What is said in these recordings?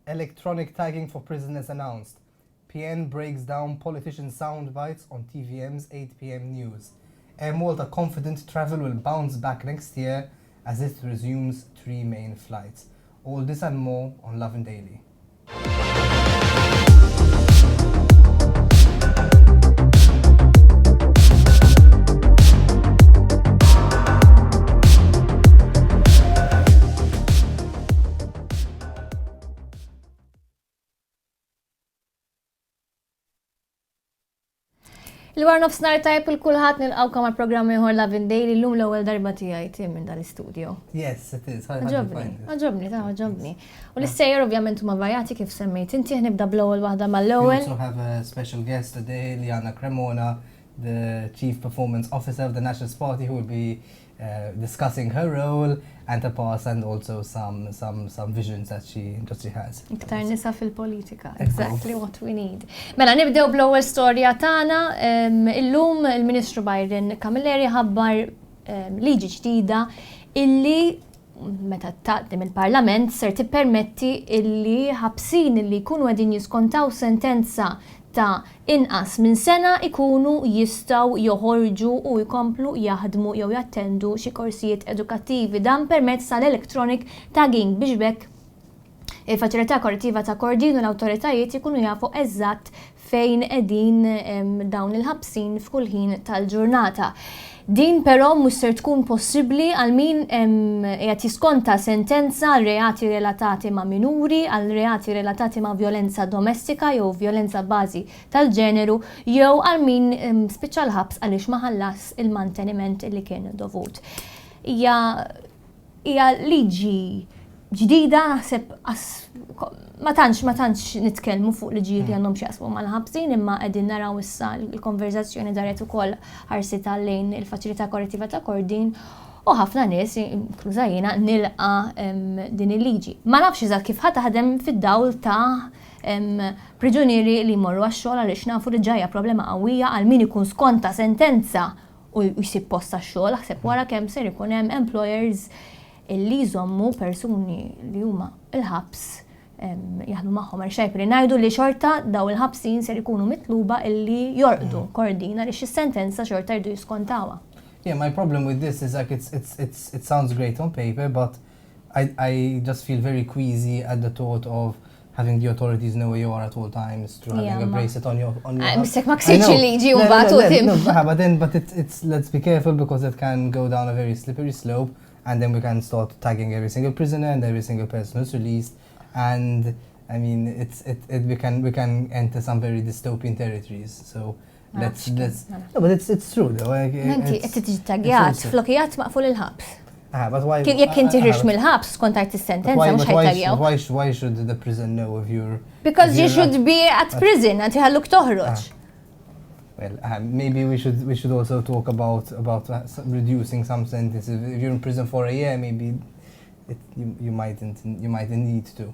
Electronic tagging for prisoners announced. PN breaks down politician sound bites on TVM's 8 p.m. news. Air Malta confident travel will bounce back next year as it resumes 3 main flights. All this and more on Lovin Daily. Il-war nofsnar tajb il-kulħat nil-qawka mal-programmi ħor Lovin Daily l-lum l-ewel darba tijaj tim minn dal-istudio. Yes, it is. Għaġobni. U l-istejjer ovvjament huma varjati kif semmejt. Inti ħnibda bl-ewel waħda mal-ewel. We also have a special guest today, Liana Cremona, the Chief Performance Officer of the Nationalist Party, who will be discussing her role and her past and also some visions that she has. Iktar nisa fil-politika. Exactly what we need. Mela nibdew bl-ewwel storja tagħna. Illum il-Ministru Byron Camilleri ħabbar liġi ġdida illi meta taqdim il-Parlament ser tippermetti illi ħabsin illi jkunu qegħdin jiskontaw sentenza ta' inqas minn sena ikunu jistaw joħorġu u jkomplu jaħdmu jew jattendu xi korsijiet edukattivi dan permezz tal-electronic tagging biex bekk il-faċilità korrettiva ta' Kordin u l-awtoritajiet ikunu jafu eżatt fejn qegħdin dawn il-ħabsin f'kull ħin tal-ġurnata. Din però mhux ser tkun possibbli għal min qed jiskonta sentenza għal reati relatati ma' minuri, għal reati relatati ma' violenza domestika jew violenza bażi tal-ġeneru jew għal min spiċċa l-ħabs għaliex ma ħallas il-manteniment li kien dovut. Hija liġi ġdida naħseb ma tantx nitkellmu fuq liġijiet li għandhom x'jaqsmu mal-ħabsin imma qegħdin naraw issa l-konverzazzjoni daret ukoll ħarsita lejn il-faċilità korrettiva ta' Kordin u ħafna nies inkluża jiena nilqa din il-liġi. Ma nafx eżatt kif ħadd taħdem fid-dawl ta' priġunieri li jmorru għax-xogħol għaliex nafu li ġejja problema qawwija għal min ikun skonta sentenza u jsib post tax-xogħol ħseb wara kemm ser ikun hemm employers illi jżommu persuni li huma il-ħabs jaħdmu magħhom għal xejn li ngħidu li xorta daw il-ħabsin ser ikunu mitluba illi jorqdu Kordin għaliex is-sentenza xorta jridu jiskontawha. Yeah, my problem with this is like it sounds great on paper, but I just feel very queasy at the thought of having the authorities know where you are at all times, to having a bracelet on your Mistek ma ksirx il-liġi u mbagħad tim. But it's let's be careful because it can go down a very slippery slope. And then we can start tagging every single prisoner and every single person who's released. And I mean, we can enter some very dystopian territories. So let's. No, but it's true though. Inti qed tiġi tagjat, flokijat maqful il-ħabs. But why? Jekk inti ħirx mill-ħabs kontajt is-sentenza mhux ħajtagjaw. Why should the prison know if you're? Because you should be at prison and ħalluk toħroġ. Well, maybe we should also talk about reducing some sentences. If you're in prison for a year, maybe you mightn't need to.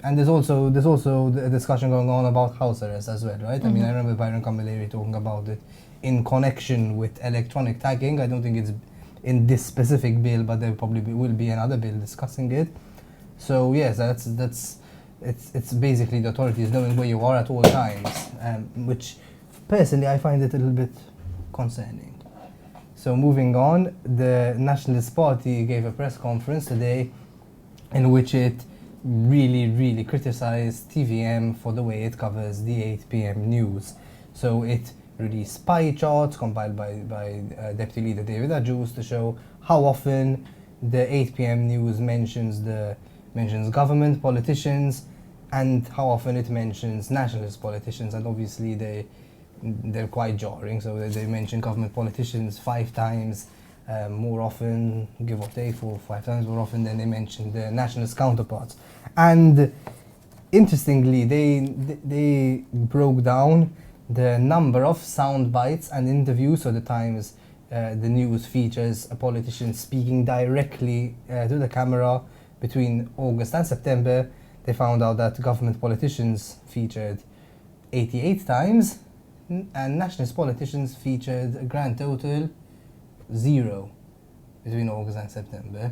And there's also a discussion going on about house arrest as well, right? I mean, I remember Byron Camilleri talking about it in connection with electronic tagging. I don't think it's in this specific bill, but there probably will be another bill discussing it. So yes, it's basically the authorities knowing where you are at all times, which. Personally, I find it a little bit concerning. So moving on, the Nationalist Party gave a press conference today in which it really criticized TVM for the way it covers the 8 p.m. news. So it released pie charts compiled by Deputy Leader David Ajus to show how often the 8 p.m. news mentions government politicians and how often it mentions nationalist politicians, and obviously they're quite jarring. So they mention government politicians 5 times more often, give or take 4 or 5 times more often than they mention the nationalist counterparts. And interestingly, they broke down the number of sound bites and interviews. So the Times, the news features a politician speaking directly to the camera between August and September. They found out that government politicians featured 88 times. And nationalist politicians featured a grand total 0 between August and September.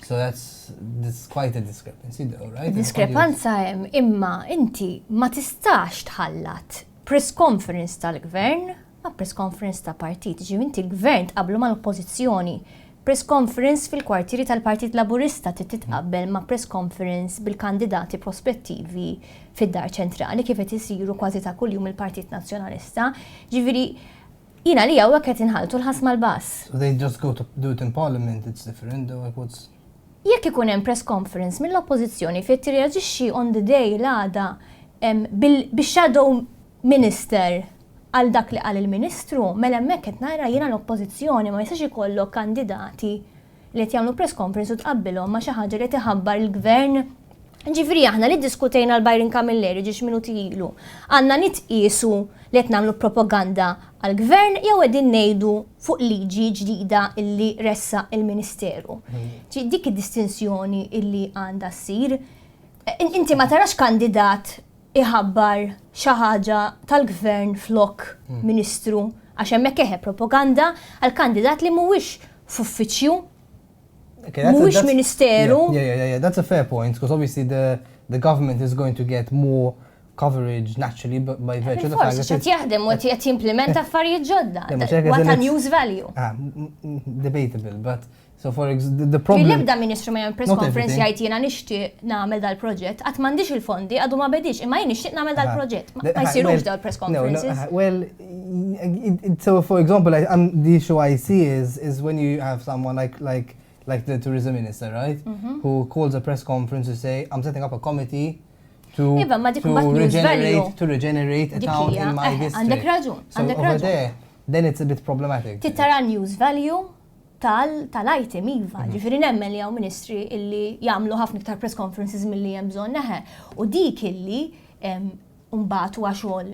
So that's quite a discrepancy though, right? Diskrepanza hemm, imma inti ma tistax tħallat press conference tal-gvern ma press conference ta' partit. Ġifieri inti l-gvern tqablu mal-oppożizzjoni. Press conference fil-kwartieri tal-Partit Laburista titqabbel ma' press conference bil-kandidati prospettivi fid-Dar Ċentrali kif qed isiru kważi ta' kuljum il-Partit Nazzjonalista. Ġifieri jiena li hawnhekk qed inħalltu l-ħasma l-bass. So they just go to do it in parliament, it's different though, like what's... Jekk ikun hemm press conference mill-oppożizzjoni fejn tirreaġixxi on the day l-għada bil-shadow minister għal dak li qal il-Ministru, mela hemmhekk qed nara jiena l-oppożizzjoni ma jistax ikollok kandidati li qed jagħmlu press conference u tqabbilhom ma xi ħaġa li tiħabbar il-gvern. Ġifieri aħna li ddiskutejna l-Bajrin Kamilleri ġiex minuti ilu, għandna nitqiesu li qed nagħmlu propaganda għall-gvern jew qegħdin ngħidu fuq liġi ġdida illi ressa il-Ministeru. Dik id-distinzjoni illi għandha ssir. Inti ma tarax kandidat iħabbar xi ħaġa tal-gvern flok Ministru għax hemmhekk eħe propaganda għal kandidat li mhuwiex f'uffiċċju, mhuwiex Ministeru. Yeah, that's a fair point because obviously the government is going to get more coverage naturally by virtue of the fact that qed jaħdem u qed jimplementa affarijiet ġodda. What a news value. Debatable, but so for the problem... L-ebda Ministru ma jagħmel press conference jgħid jiena nixtieq nagħmel dal-proġett, qatt m'gandix il-fondi għadu ma bedix, imma jien nixtieq nagħmel dal-proġett. Ma jsirux dal-press conferences. Well, so for example, the issue I see is when you have someone like the tourism minister, right? Who calls a press conference to say, I'm setting up a committee to regenerate a town in my district. Għandek raġun, għandek raġun. Then it's a bit problematic. Titara news value tal-item iva, ġifieri nemmen li hawn ministri illi jagħmlu ħafna iktar press conferences milli hemm bżonn neħe. U dik illi mbagħad huwa xogħol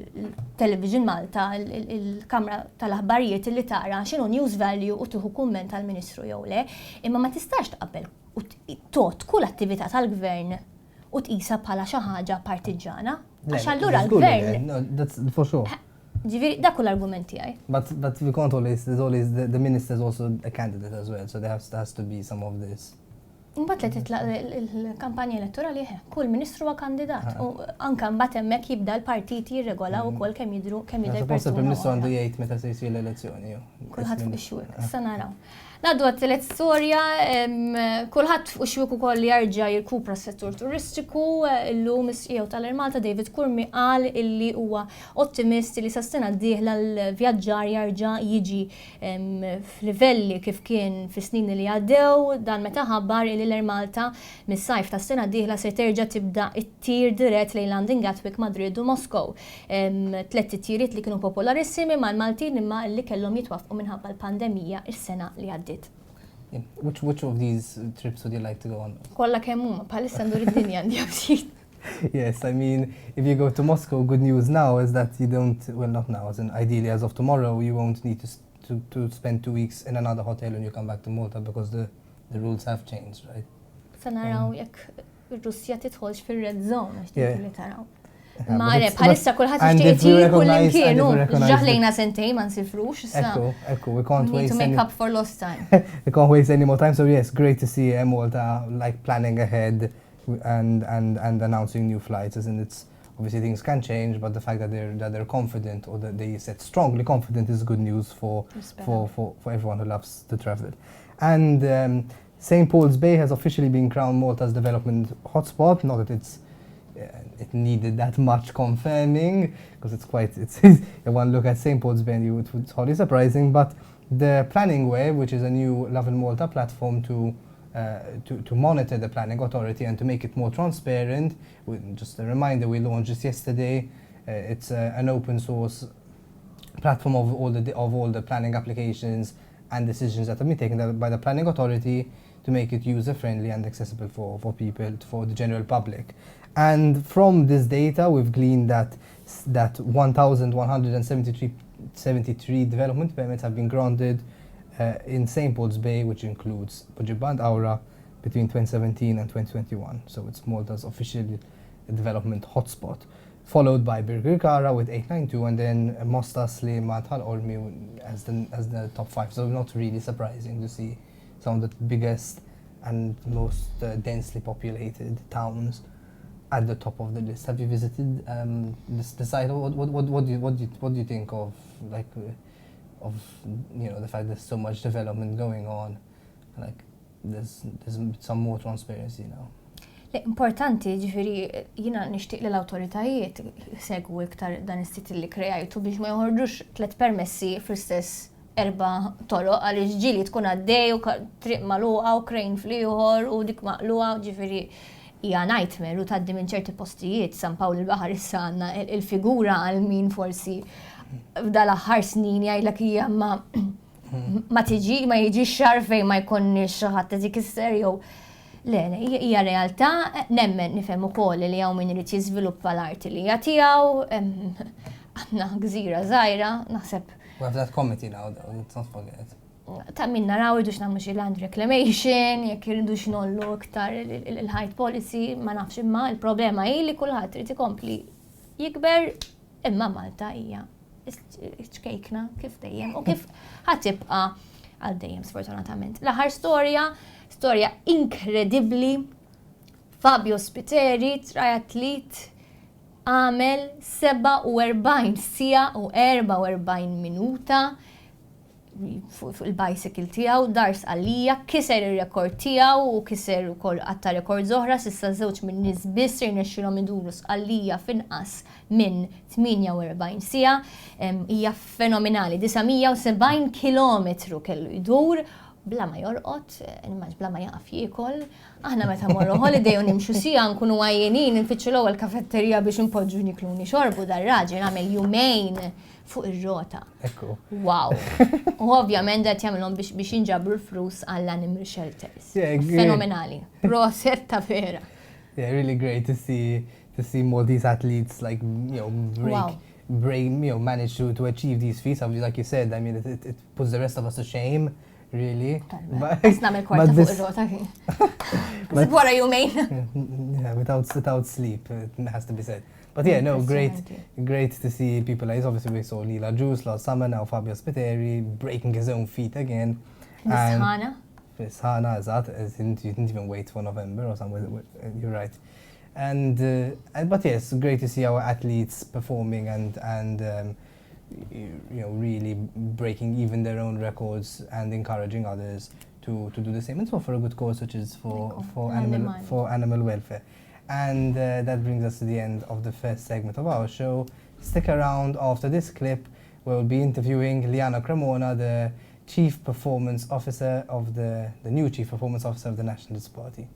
Television Malta, il-Kamra tal-Aħbarijiet illi tara x'inhu news value u tieħu kumment tal-Ministru jew le, imma ma tistax tqabbel u tot kull attività tal-gvern u tqisha bħala xi ħaġa partiġana. Għax allura l-gvern. No, that's for sure. Ġifieri dak kull argumenti għaj. But we can't always, there's always the minister is also a candidate as well, so there has to be some of this. Mbagħad li titlaq il-kampanja elettorali kull ministru huwa kandidat. U anke mbagħad hemmhekk jibda l-partiti jirregolaw ukoll kemm jidhru kemm jidher persuna. Il ministru għandu jgħid meta se jsir l-elezzjoni. Kulħadd fuq ix-xwieq, issa naraw. Ngħaddu għat-tielet storja, kulħadd fuq ix-xwieq ukoll jerġa' jirkupra s-settur turistiku, illum is-CEO tal-Malta David Kurmi qal illi huwa ottimist li sas-sena d-dieħla l-vjaġġar jerġa' jiġi f'livelli kif kien fis-snin li għaddew, dan meta ħabbar li l-Malta mis-sajf tas-sena d-dieħla se terġa' tibda t-tir dirett lejn London Gatwick, Madrid u Moskow. Tliet titjiriet li kienu popolarissimi mal-Maltin imma li kellhom jitwaffqu minħabba l-pandemija is-sena li għaddiet. Which of these trips would you like to go on? Kollha kemm huma bħalissa ndur id-dinja għandi ftit. Yes, I mean, if you go to Moscow, good news now is that you don't, well not now, as in ideally as of tomorrow, you won't need to spend 2 weeks in another hotel when you come back to Malta because the rules have changed, right? Sa naraw jekk ir-Russja tidħolx fir-red zone għax li taraw. Ma bħalissa kulħadd ixtieq kull imkienu ġaħlejna sentejn ma nsifrux issa. Ekku, we can't waste to make up for lost time. We can't waste any more time, so yes, great to see Malta like planning ahead and announcing new flights, as in it's obviously things can change, but the fact that they're confident or that they said strongly confident is good news for everyone who loves to travel. And St. Paul's Bay has officially been crowned Malta's development hotspot. Not that it needed that much confirming, because it's one look at St. Paul's Bay, it's hardly surprising, but the planning web, which is a new Lovin Malta platform to monitor the planning authority and to make it more transparent. Just a reminder, we launched this yesterday. It's an open source platform of all the planning applications and decisions that have been taken by the planning authority to make it user friendly and accessible for people, for the general public. And from this data, we've gleaned that 1,173 development permits have been granted in St. Paul's Bay, which includes Bujibba and Aura, between 2017 and 2021. So it's Malta's official development hotspot, followed by Birgir with 892, and then Mosta, Slima, Tal Olmi as the top 5. So not really surprising to see some of the biggest and most densely populated towns at the top of the list. Have you visited the site? What do you think of the fact there's so much development going on, like there's some more transparency now? Importanti, ġifiri, jina nishtiq li l-autoritajiet segwu iktar dan is-sit li krejajtu biex ma joħorġux 3 permessi fl-istess 4 toroq għaliex ġieli tkun għaddej u triq magħluqa u krejn fl-ieħor u dik maqluqa, ġifiri hija nightmare u tgħaddi minn ċerti postijiet San Pawl il-Baħar issa għandna il-figura għal min forsi f'dal-aħħar snin jgħidlek hija ma jiġix xahar fejn ma jkunniex xi ħadd dik is-ser jew le, hija realtà, nemmen nifhem ukoll li hawn min irid jiżviluppa l-arti li hija tiegħu, għandna gżira żgħira, naħseb. We have that committee now, though, let's not forget. Ta' min naraw irdux nagħmlu xi land reclamation, jekk iridux nollu iktar il-height policy, ma nafx imma il-problema hi li kulħadd irid ikompli jikber imma Malta hija ċkejkna kif dejjem u kif ħadd tibqa' għal dejjem sfortunatament. L-aħħar storja inkredibbli, Fabio Spiteri, triatlet, għamel 47 sija u 44 minuta fuq il-bicycle tiegħu, dars għalija, kiser ir-rekord tiegħu u kiser ukoll għatta rekord oħra s'issa żewġ minn nies biss jirnexxilhom iduru għalija f'inqas minn 48 sija. Hija fenomenali, 970 kilometru kellu jdur bla ma jorqot, bla ma jaqaf jiekol. Aħna meta morru holiday u nimxu sija nkunu għajjenin nfittxu l-ewwel kafetterija biex impoġġu nikluni xorbu dar-raġel għamel jumejn fuq ir-rota. Ekku. Wow. U ovvjament qed jagħmlhom biex jinġabru l-flus għall-animal shelters. Fenomenali. Proset ta' vera. Yeah, really great to see more these athletes like manage to achieve these feats. Like you said, I mean it puts the rest of us to shame. Really? Bas nagħmel kwarta fuq ir-rota kien. But wara jumejn. Yeah, without sleep, it has to be said. But yeah, no, great to see people like this. Obviously, we saw Lila Juice last summer, now Fabio Spiteri breaking his own feet again. Hana. Hana, you didn't even wait for November or something. You're right. But yes, great to see our athletes performing and really breaking even their own records and encouraging others to do the same. And so for a good cause, which is for animal welfare. And that brings us to the end of the first segment of our show. Stick around after this clip where we'll be interviewing Liana Cremona, the Chief Performance Officer of the new Chief Performance Officer of the Nationalist Party.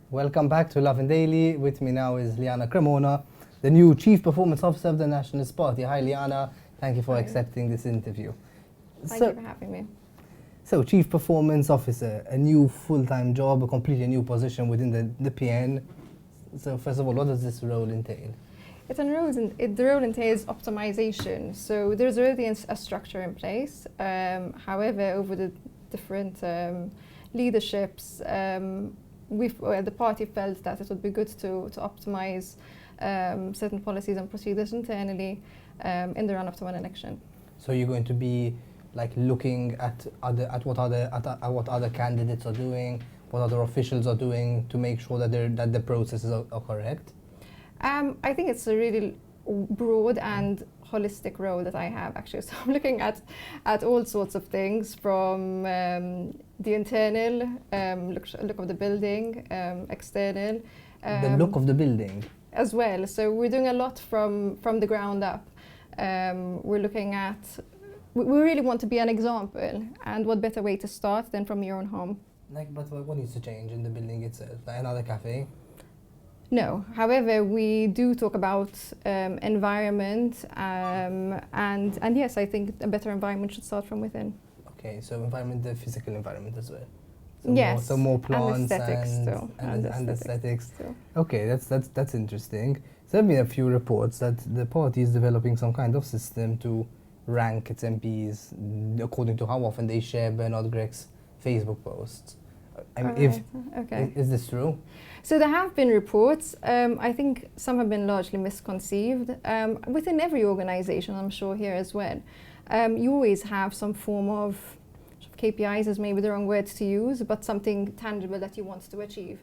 Welcome back to Lovin Daily. With me now is Liana Cremona, the new Chief Performance Officer of the Nationalist Party. Hi Liana, thank you for accepting this interview. Thank you for having me. So, Chief Performance Officer, a new full-time job, a completely new position within the PN. So, first of all, what does this role entail? The role entails optimization. So there's already a structure in place. However, over the different leaderships, the party felt that it would be good to optimize certain policies and procedures internally in the run-up to an election. So you're going to be like looking at what other candidates are doing, what other officials are doing to make sure that the processes are correct? I think it's a really broad and holistic role that I have, actually. So I'm looking at all sorts of things, from the internal look of the building, external. The look of the building? As well. So we're doing a lot from the ground up. We're looking at, we really want to be an example, and what better way to start than from your own home? But what needs to change in the building itself? Like another cafe? No. However, we do talk about environment, and yes, I think a better environment should start from within. Okay, so environment, the physical environment as well. Yes. More plants and aesthetics. Okay, that's interesting. So there have been a few reports that the party is developing some kind of system to rank its MPs according to how often they share Bernard Gregg's Facebook posts. I mean, is this true? So there have been reports. I think some have been largely misconceived. Within every organization, I'm sure here as well, you always have some form of KPIs, is maybe the wrong word to use, but something tangible that you want to achieve.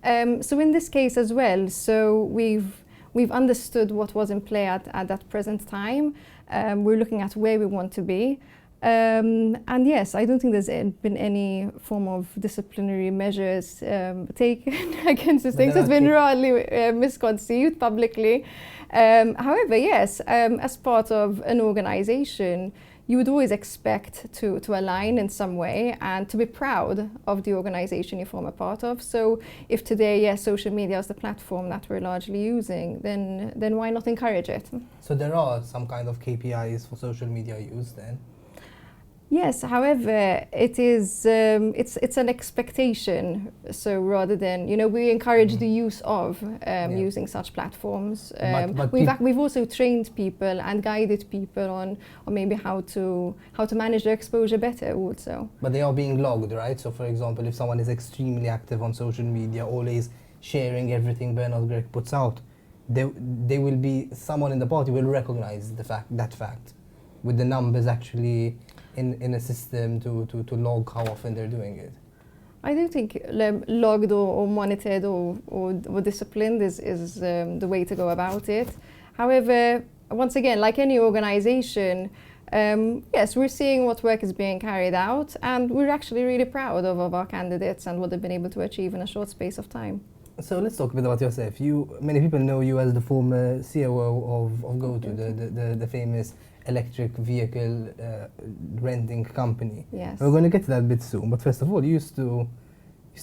So in this case as well, so we've understood what was in play at that present time. We're looking at where we want to be. And yes, I don't think there's been any form of disciplinary measures taken against these things. It's been rather misconceived publicly. However, yes, as part of an organization, you would always expect to align in some way and to be proud of the organization you form a part of. So if today, yes, social media is the platform that we're largely using, then why not encourage it? So there are some kind of KPIs for social media use then? Yes, however, it is it's an expectation. So rather than, we encourage the use of using such platforms. But we've also trained people and guided people on maybe how to manage their exposure better also. But they are being logged, right? So for example, if someone is extremely active on social media, always sharing everything Bernard Gregg puts out, they will be, someone in the party will recognize that fact with the numbers actually in a system to log how often they're doing it. I do think logged or monitored or disciplined is the way to go about it. However, once again, like any organization, yes, we're seeing what work is being carried out, and we're actually really proud of our candidates and what they've been able to achieve in a short space of time. So let's talk a bit about yourself. Many people know you as the former COO of Gozo, the famous electric vehicle renting company. Yes. We're going to get to that a bit soon, but first of all, you used to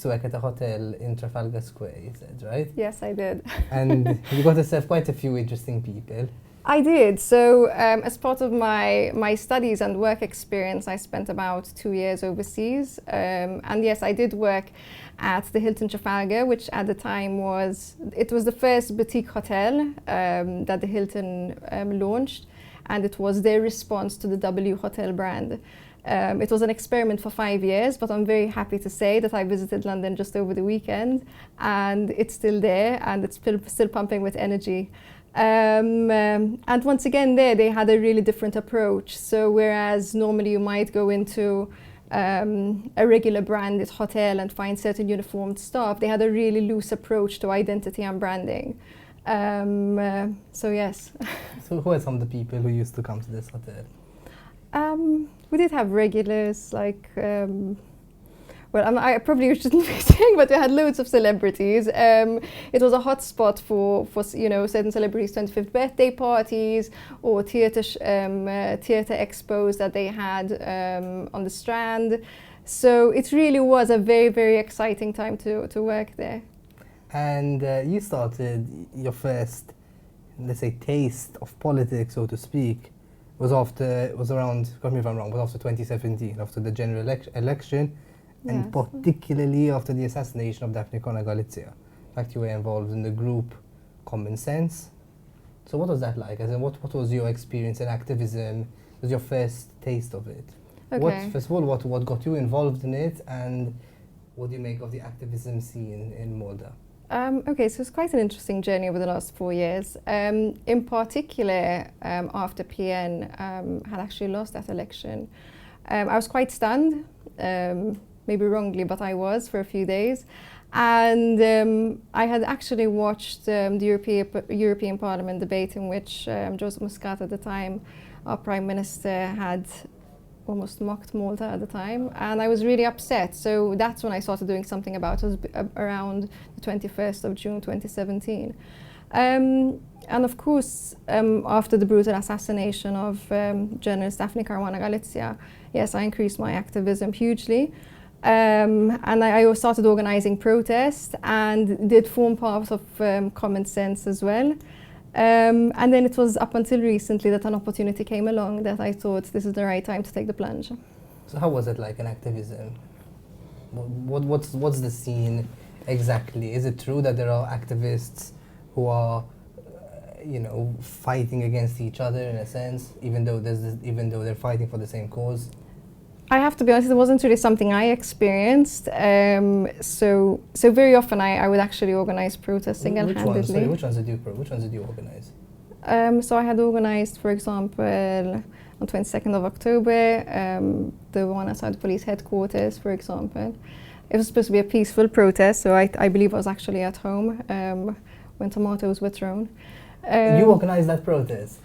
work at a hotel in Trafalgar Square, you said, right? Yes, I did. And you got to serve quite a few interesting people. I did. So as part of my studies and work experience, I spent about 2 years overseas. And yes, I did work at the Hilton Trafalgar, which at the time was the first boutique hotel that the Hilton launched. And it was their response to the W Hotel brand. It was an experiment for 5 years, but I'm very happy to say that I visited London just over the weekend, and it's still there, and it's still pumping with energy. And once again they had a really different approach. So whereas normally you might go into a regular branded hotel and find certain uniformed staff, they had a really loose approach to identity and branding. So yes. So who are some of the people who used to come to this hotel? We did have regulars like, I probably shouldn't be saying, but we had loads of celebrities. It was a hot spot for certain celebrities' 25th birthday parties or theatre expos that they had on the Strand. So it really was a very, very exciting time to work there. And you started your first, let's say, taste of politics, so to speak, was around, correct me if I'm wrong, was after 2017, after the general election, and Yes. particularly after the assassination of Daphne Caruana Galizia. In fact, you were involved in the group Common Sense. So what was that like? As in, what was your experience in activism? What was your first taste of it? Okay. First of all, what got you involved in it, and what do you make of the activism scene in Malta? Okay, so it's quite an interesting journey over the last 4 years. In particular, after PN had actually lost that election, I was quite stunned, maybe wrongly, but I was for a few days. And I had actually watched the European Parliament debate in which Joseph Muscat at the time, our Prime Minister, had almost mocked Malta at the time, and I was really upset. So that's when I started doing something about it. It was around the 21st of June 2017. And of course, after the brutal assassination of journalist Daphne Caruana Galizia, yes, I increased my activism hugely. And I started organizing protests and did form part of Common Sense as well. And then it was up until recently that an opportunity came along that I thought this is the right time to take the plunge. So how was it like in activism? What's the scene exactly? Is it true that there are activists who are, fighting against each other in a sense, even though they're fighting for the same cause? I have to be honest, it wasn't really something I experienced. So very often I would actually organize protests single-handedly. Which ones did you organize? So I had organized, for example, on 22nd of October, the one outside the police headquarters, for example. It was supposed to be a peaceful protest, so I believe I was actually at home when tomatoes were thrown. You organized that protest?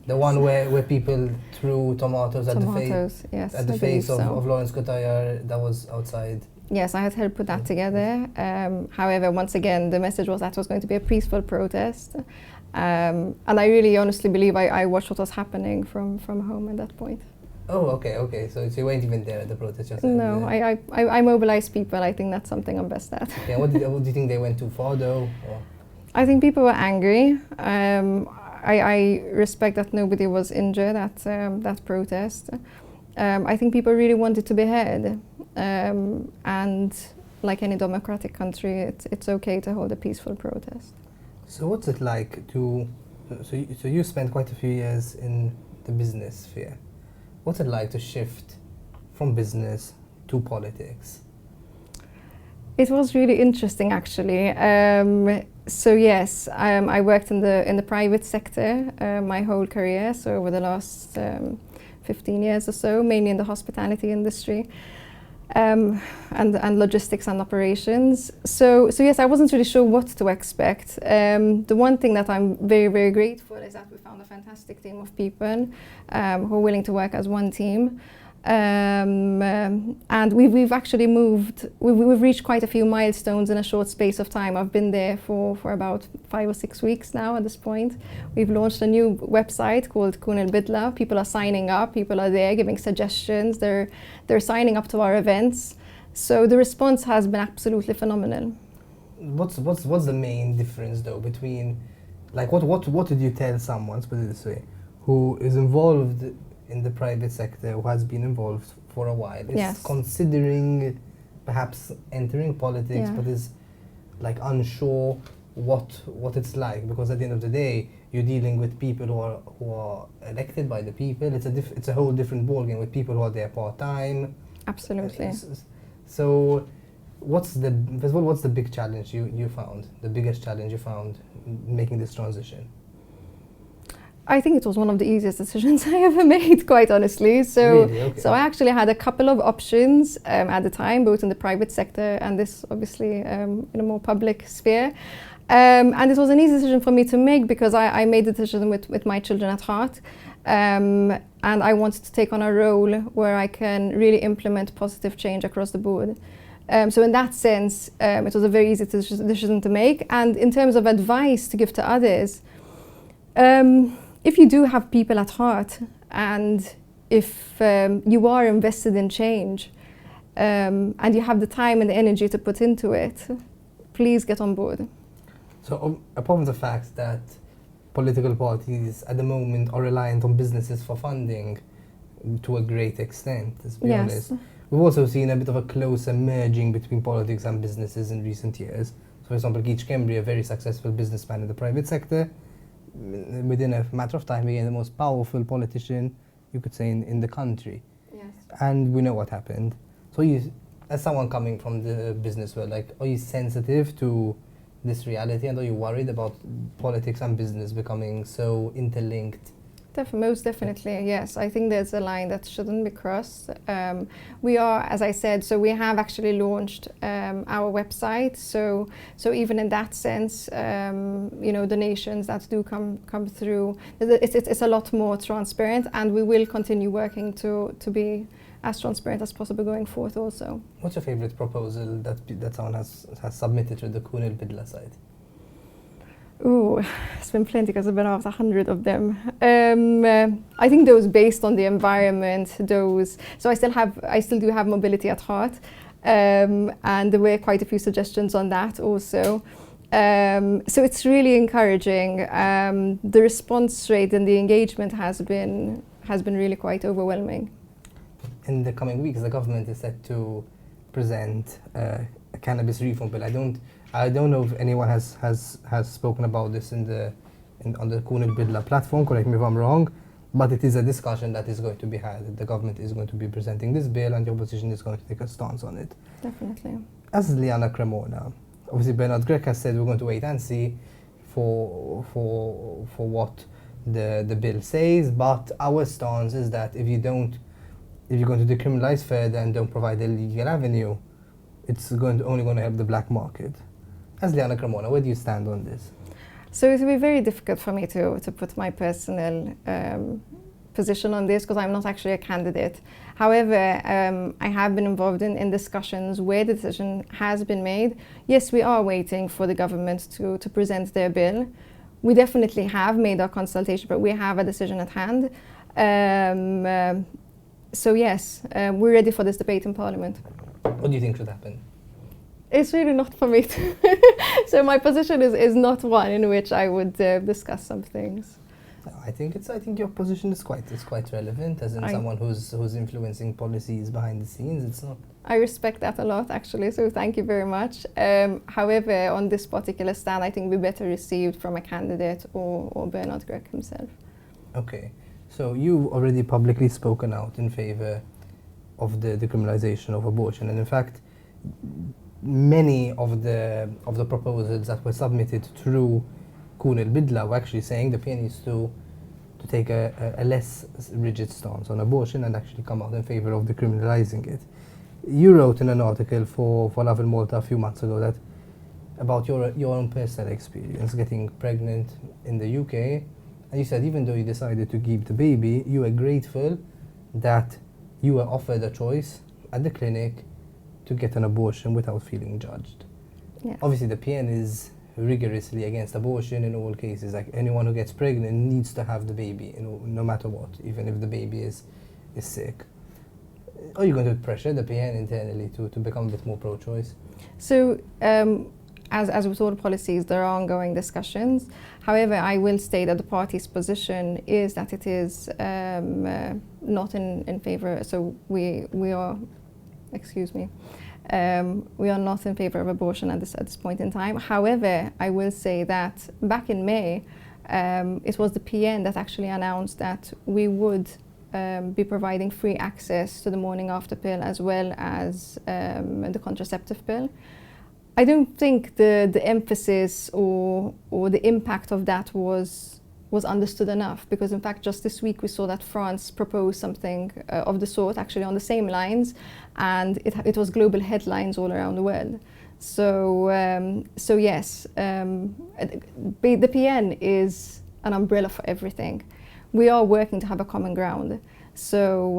The one where people threw tomatoes at yes, the face of Lawrence Cotillard, that was outside? Yes, I had helped put that together. However, once again, the message was that it was going to be a peaceful protest. And I really honestly believe I watched what was happening from home at that point. Oh, okay. So you weren't even there at the protest yourself? No, I mobilize people. I think that's something I'm best at. Okay, what do you think they went too far though? Or? I think people were angry. I respect that nobody was injured at that protest. I think people really wanted to be heard. And like any democratic country, it's okay to hold a peaceful protest. So what's it like to, so you spent quite a few years in the business sphere. What's it like to shift from business to politics? It was really interesting, actually. So yes, I worked in the private sector my whole career. So over the last 15 years or so, mainly in the hospitality industry, and logistics and operations. So yes, I wasn't really sure what to expect. The one thing that I'm very, very grateful is that we found a fantastic team of people who are willing to work as one team. And we've actually we've reached quite a few milestones in a short space of time. I've been there for about 5 or 6 weeks now at this point. We've launched a new website called Kun el-Bidla. People are signing up, people are there giving suggestions, they're signing up to our events. So the response has been absolutely phenomenal. What's the main difference though between, like what did you tell someone, let's put it this way, who is involved in the private sector, who has been involved for a while, is Yes. considering perhaps entering politics, Yeah. but is like unsure what it's like, because at the end of the day you're dealing with people who are elected by the people. It's a whole different ballgame with people who are there part-time. Absolutely. So what's the big challenge you found, the biggest challenge you found making this transition? I think it was one of the easiest decisions I ever made, quite honestly. So, Really? Okay. so I actually had a couple of options at the time, both in the private sector and this, obviously, in a more public sphere. And it was an easy decision for me to make because I made the decision with my children at heart. And I wanted to take on a role where I can really implement positive change across the board. So in that sense, it was a very easy decision to make. And in terms of advice to give to others, if you do have people at heart and if you are invested in change and you have the time and the energy to put into it, please get on board. So apart from the fact that political parties at the moment are reliant on businesses for funding to a great extent, let's be honest. We've also seen a bit of a closer merging between politics and businesses in recent years. So for example, Keith Kembry, a very successful businessman in the private sector, within a matter of time became the most powerful politician, you could say, in the country. Yes. And we know what happened. So you, as someone coming from the business world, like, are you sensitive to this reality, and are you worried about politics and business becoming so interlinked? Most definitely, yes. I think there's a line that shouldn't be crossed. We are, as I said, so we have actually launched our website. So even in that sense, donations that do come through, it's a lot more transparent, and we will continue working to be as transparent as possible going forth also. What's your favorite proposal that someone has submitted to the Kunil Bidla site? Ooh, it's been plenty because I've been out 100 of them. I think those based on the environment, so I still do have mobility at heart, and there were quite a few suggestions on that also. So it's really encouraging. The response rate and the engagement has been really quite overwhelming. In the coming weeks, the government is set to present a cannabis reform bill. I don't know if anyone has spoken about this on the Kunil Bidla platform, correct me if I'm wrong, but it is a discussion that is going to be had. The government is going to be presenting this bill, and the opposition is going to take a stance on it. Definitely. As Liana Cremona, obviously Bernard Grech has said we're going to wait and see for what the bill says, but our stance is that if you're going to decriminalize further and don't provide a legal avenue, it's only going to help the black market. As Liana Cremona, where do you stand on this? So it will be very difficult for me to put my personal position on this, because I'm not actually a candidate. However, I have been involved in discussions where the decision has been made. Yes, we are waiting for the government to present their bill. We definitely have made our consultation, but we have a decision at hand. So yes, we're ready for this debate in Parliament. What do you think should happen? It's really not for me to. So my position is not one in which I would discuss some things. I think your position is quite relevant, as in someone who's influencing policies behind the scenes. It's not. I respect that a lot, actually. So thank you very much. However, on this particular stand, I think we're better received from a candidate or Bernard Grech himself. Okay, so you already publicly spoken out in favor of the decriminalization of abortion, and in fact, many of the proposals that were submitted through Kunil Bidla were actually saying the PN needs to take a less rigid stance on abortion and actually come out in favor of decriminalizing it. You wrote in an article for Lovin Malta a few months ago that about your own personal experience getting pregnant in the UK, and you said even though you decided to keep the baby, you were grateful that you were offered a choice at the clinic to get an abortion without feeling judged. Yes. Obviously, the PN is rigorously against abortion in all cases. Like, anyone who gets pregnant needs to have the baby, no matter what, even if the baby is sick. Are you going to pressure the PN internally to become a bit more pro-choice? So, as with all policies, there are ongoing discussions. However, I will state that the party's position is that it is not in favor. So we are. Excuse me. We are not in favor of abortion at this point in time. However, I will say that back in May, it was the PN that actually announced that we would be providing free access to the morning after pill as well as the contraceptive pill. I don't think the emphasis or the impact of that was understood enough, because in fact just this week we saw that France proposed something of the sort, actually on the same lines, and it was global headlines all around the world. So yes, the PN is an umbrella for everything. We are working to have a common ground. So.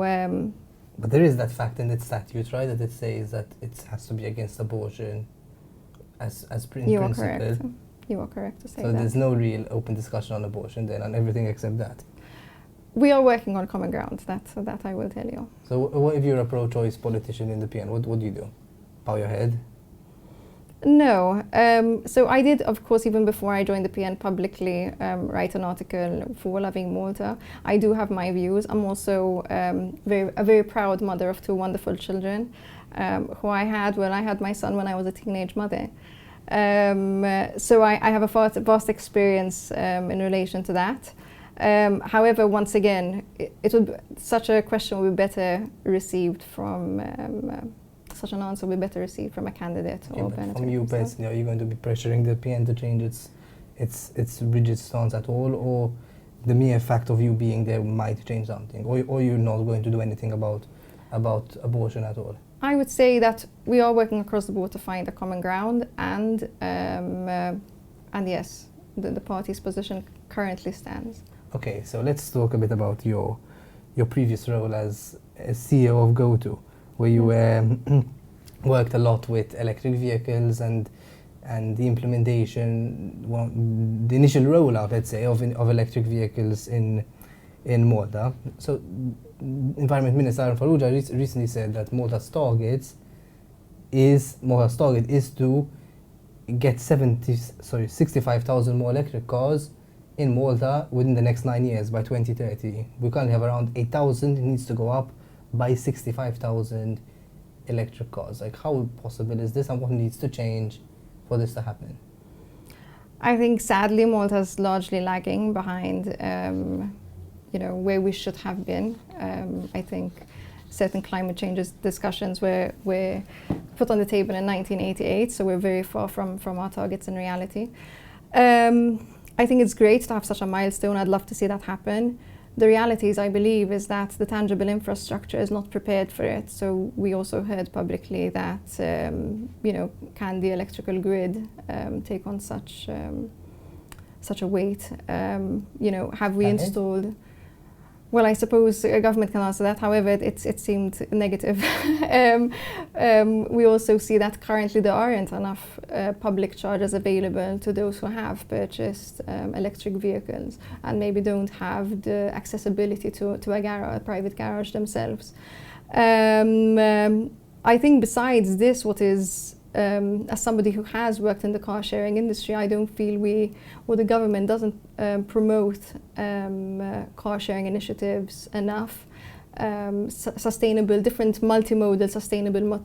But there is that fact in its statute, right, that it says that it has to be against abortion as you principle. are correct. You are correct to say that. So there's no real open discussion on abortion then, on everything except that. We are working on common ground, that I will tell you. So what if you're a pro-choice politician in the PN? What do you do? Bow your head? No. So I did, of course, even before I joined the PN, publicly write an article for Lovin Malta. I do have my views. I'm also a very proud mother of 2 wonderful children who I had my son when I was a teenage mother. So I have a vast experience in relation to that. However, once again, such a question would be better received from such an answer would be better received from a candidate or Bernard. From you personally, are you going to be pressuring the PN to change its rigid stance at all, or the mere fact of you being there might change something, or you're not going to do anything about abortion at all? I would say that we are working across the board to find a common ground, and yes, the party's position currently stands. Okay, so let's talk a bit about your previous role as CEO of Gozo, where you worked a lot with electric vehicles and the implementation, the initial rollout, let's say, of electric vehicles in Malta. So, Environment Minister Farrugia recently said that Malta's target is to get 65,000 more electric cars in Malta within the next 9 years by 2030. We currently have around 8,000. It needs to go up by 65,000 electric cars. Like, how possible is this, and what needs to change for this to happen? I think sadly Malta's largely lagging behind where we should have been. I think certain climate change discussions were put on the table in 1988, so we're very far from our targets in reality. I think it's great to have such a milestone. I'd love to see that happen. The reality is, I believe, is that the tangible infrastructure is not prepared for it. So we also heard publicly that, can the electrical grid take on such a weight? Have we installed? Well, I suppose a government can answer that. However, it seemed negative. We also see that currently there aren't enough public chargers available to those who have purchased electric vehicles and maybe don't have the accessibility to a private garage themselves. I think besides this, what is as somebody who has worked in the car sharing industry, I don't feel the government doesn't promote car sharing initiatives enough. Sustainable, different multimodal, sustainable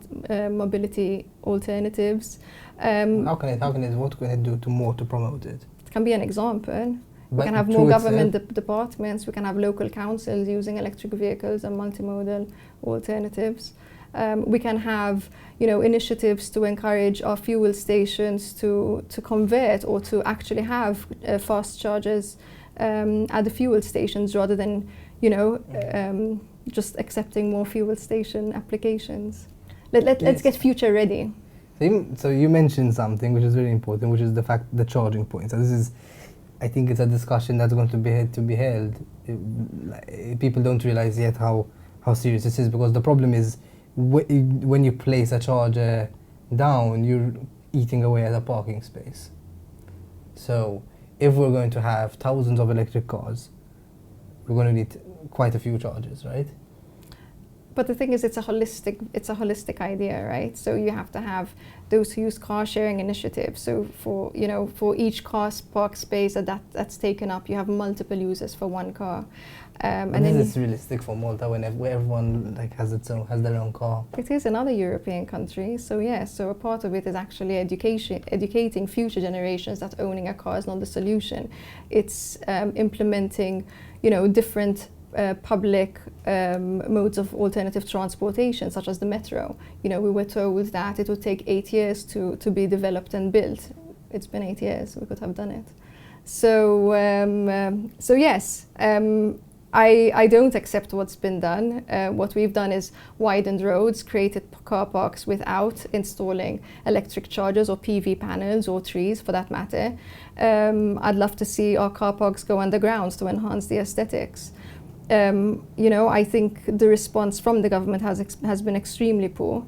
mobility alternatives. What can it do to promote it? It can be an example. We can have more government departments. We can have local councils using electric vehicles and multimodal alternatives. We can have, initiatives to encourage our fuel stations to convert or to actually have fast chargers at the fuel stations rather than, just accepting more fuel station applications. Let's get future ready. So you mentioned something which is very important, which is the charging points. So I think it's a discussion that's going to be held. People don't realize yet how serious this is, because the problem is, when you place a charger down, you're eating away at a parking space. So if we're going to have thousands of electric cars, we're going to need quite a few chargers, right? But the thing is, it's a holistic idea, right? So you have to have those who use car sharing initiatives. So for each car park space that's taken up, you have multiple users for one car. And then is this realistic for Malta where everyone has their own car? It is in other European countries. So so a part of it is actually educating future generations that owning a car is not the solution. It's implementing, different public modes of alternative transportation, such as the metro. We were told that it would take 8 years to be developed and built. It's been 8 years. We could have done it. So yes. I don't accept what's been done. What we've done is widened roads, created car parks without installing electric chargers or PV panels or trees for that matter. I'd love to see our car parks go underground to enhance the aesthetics. I think the response from the government has been extremely poor.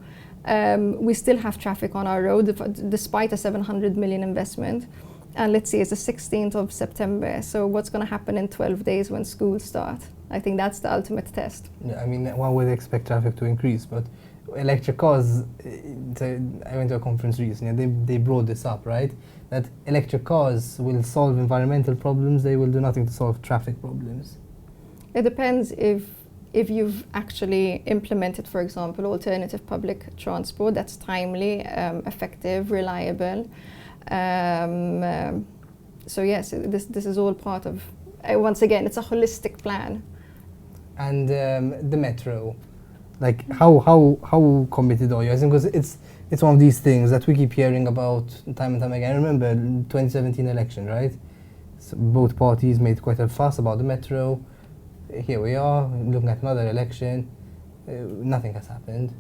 We still have traffic on our road despite a 700 million investment. And let's see, it's the 16th of September. So what's going to happen in 12 days when schools start? I think that's the ultimate test. Yeah, I mean, one would expect traffic to increase, but electric cars, I went to a conference recently and they brought this up, right? That electric cars will solve environmental problems, they will do nothing to solve traffic problems. It depends if you've actually implemented, for example, alternative public transport that's timely, effective, reliable. So yes, this is all part of, once again, it's a holistic plan. And the metro, like how committed are you? I think because it's one of these things that we keep hearing about time and time again. I remember 2017 election, right? So both parties made quite a fuss about the metro. Here we are, looking at another election. Nothing has happened.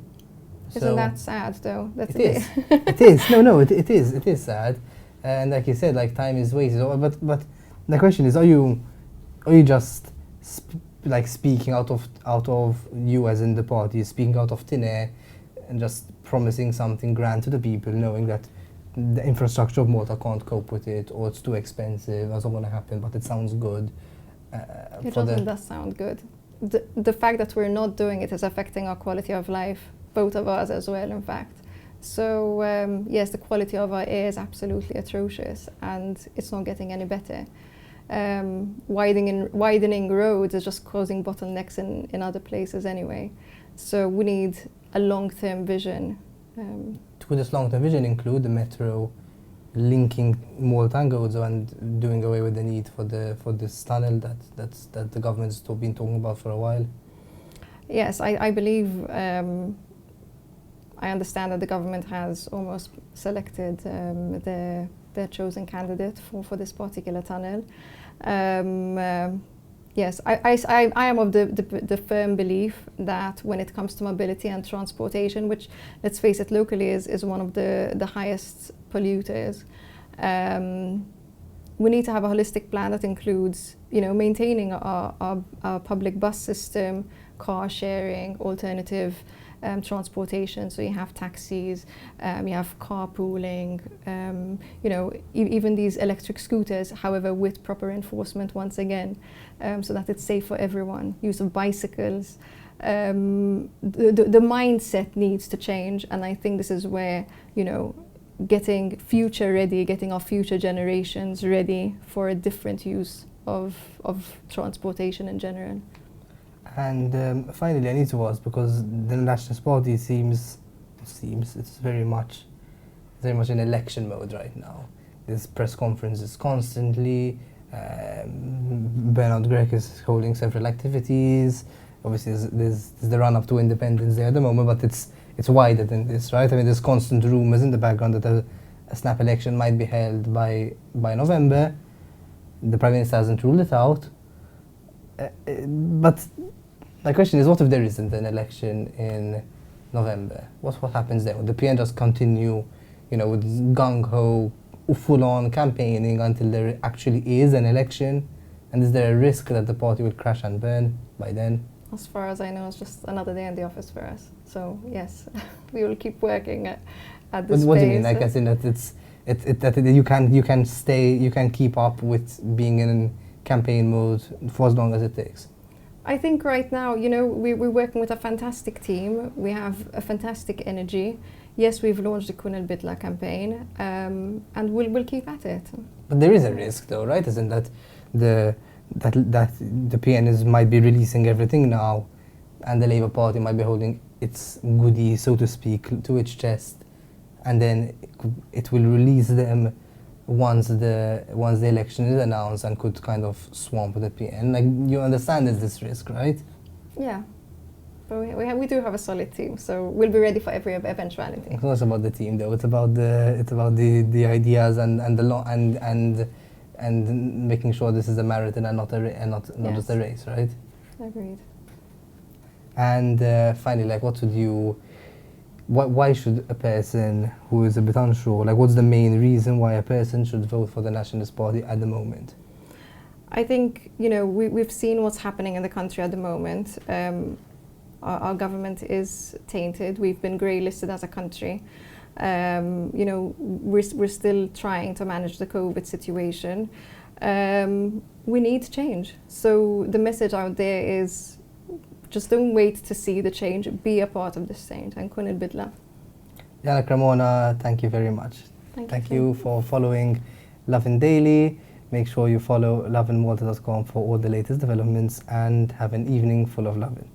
Isn't that sad, though? It is. It is. No, it is. It is sad. And like you said, like time is wasted. But the question is, are you just like speaking out of you as in the party, speaking out of thin air, and just promising something grand to the people, knowing that the infrastructure of Malta can't cope with it, or it's too expensive, or it's not going to happen, but it sounds good. It does sound good. The fact that we're not doing it is affecting our quality of life, both of us as well, in fact. So yes, the quality of our air is absolutely atrocious, and it's not getting any better. Widening roads is just causing bottlenecks in other places anyway. So we need a long-term vision. Would this long-term vision include the metro linking Malta and Gozo and doing away with the need for this tunnel that the government's been talking about for a while? Yes, I believe. I understand that the government has almost selected their chosen candidate for this particular tunnel. Yes, I am of the firm belief that when it comes to mobility and transportation, which, let's face it, locally is one of the highest polluters, we need to have a holistic plan that includes, maintaining our public bus system, car sharing, alternative transportation. So you have taxis, you have carpooling, even these electric scooters, however, with proper enforcement once again, so that it's safe for everyone. Use of bicycles. The mindset needs to change, and I think this is where, getting future ready, getting our future generations ready for a different use of transportation in general. And finally, I need to ask, because the Nationalist Party seems it's very much in election mode right now. There's press conferences constantly. Bernard Gregg is holding several activities. Obviously, there's the run-up to Independence Day at the moment, but it's wider than this, right? I mean, there's constant rumours in the background that a snap election might be held by November. The Prime Minister hasn't ruled it out. But my question is, what if there isn't an election in November? What happens then? Would the PN just continue, with gung-ho, full-on campaigning until there actually is an election? And is there a risk that the party will crash and burn by then? As far as I know, it's just another day in the office for us. So yes, we will keep working at this pace. What do you mean? Like, as in that that you can keep up with being in campaign mode for as long as it takes? I think right now, we're working with a fantastic team. We have a fantastic energy. Yes, we've launched the Kun el-Bidla campaign, and we'll keep at it. But there is a risk, though, right? Isn't that the PN might be releasing everything now, and the Labour Party might be holding its goodies, so to speak, to its chest, and then it will release them once the election is announced, and could kind of swamp the PN. Like, you understand there's this risk, right? Yeah, but we do have a solid team, so we'll be ready for every eventuality. It's not about the team, though. It's about the ideas and making sure this is a marathon and not Yes. just a race, right? Agreed. And finally, like, why should a person who is a bit unsure, like, what's the main reason why a person should vote for the Nationalist Party at the moment? I think, we've seen what's happening in the country at the moment. Our government is tainted. We've been grey listed as a country. We're still trying to manage the COVID situation. We need change. So the message out there is just don't wait to see the change, be a part of this change and kun il-bidla. Liana Cremona, thank you very much. Thank you for following Lovin Daily. Make sure you follow lovinmalta.com for all the latest developments and have an evening full of lovin'.